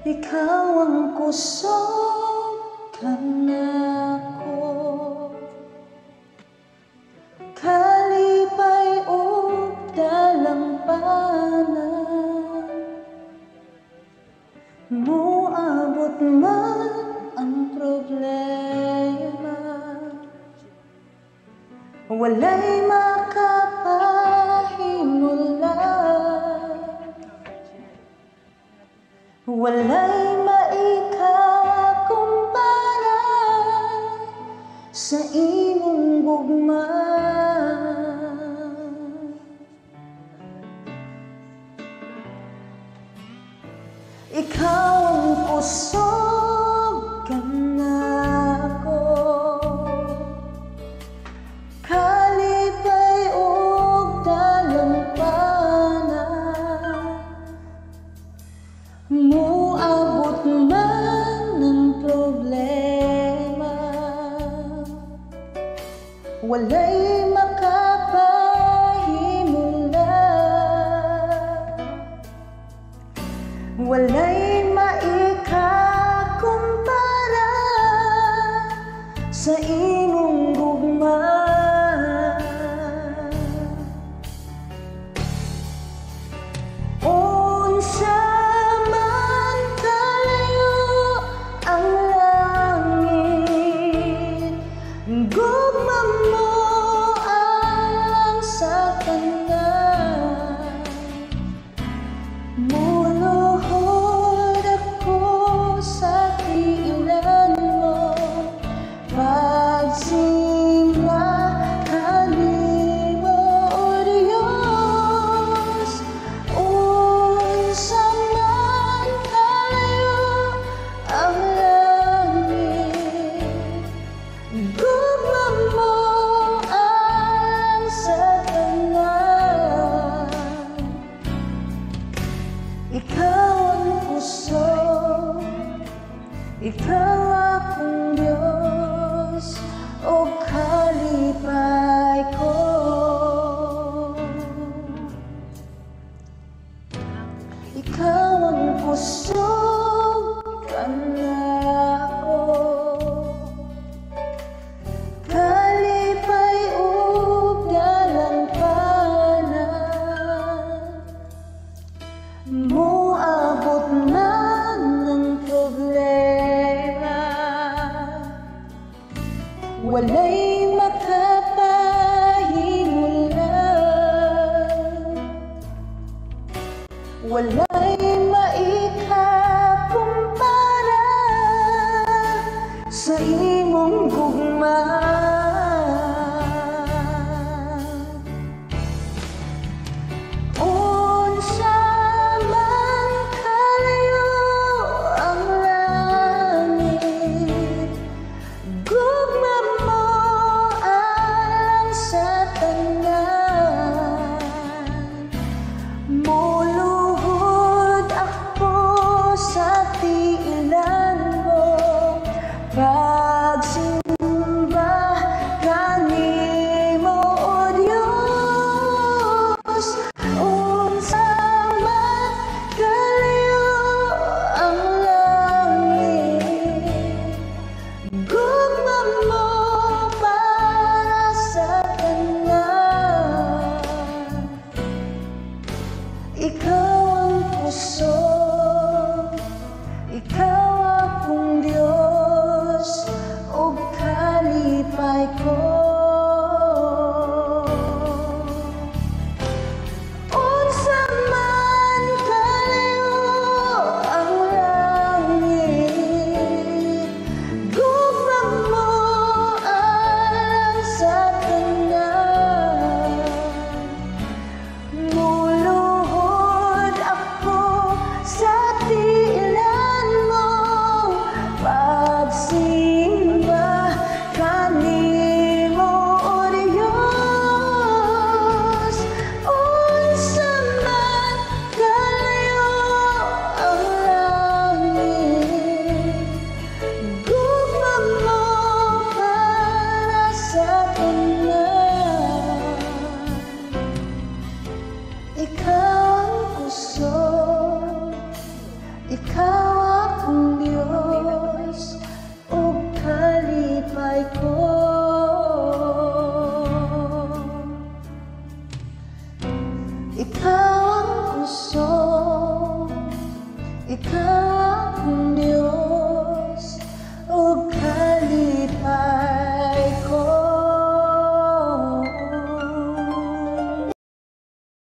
Ikaw ang kusog kanako, kalipay ug dalampanan. Moabot man ang problema, walay makapahimulan, walay maikakumpara sa imong gugma. Ikaw ang kusog kanako, kalipay ug dalampanan. Moabot man ng problema, walay makapahimulan, walay maikakumpara sa imong gugma. Unsa man kalayo ang langit, gugma mo ang sa tanan. Muluhod ako sa tiilan mo, pagsimba kanimo, O Diyos. Unsa man kalayo ang langit, gugma mo ang sa tanan. Ikaw ang kusog, ikaw akong Diyos, o kalipay ko. Ikaw ang kusog kanako, kalipay ug dalampanan. Moabot man ng problema, walay makapahimulan, walay maikakumpara sa imong gugma. Unsa man kalayo ang langit, gugma mo ang sa tanan. Muluhod ako sa tiilan mo, pagsimba kanimo, O Diyos. Unsa man kalayo ang langit, gugma mo para sa tanan. Ikaw ang kusog, ikaw akong Diyos, o kalipay ko. Unsa man kalayo ang langit, gugma mo ang sa tanan. Muluhod Ikaw ang puso, ikaw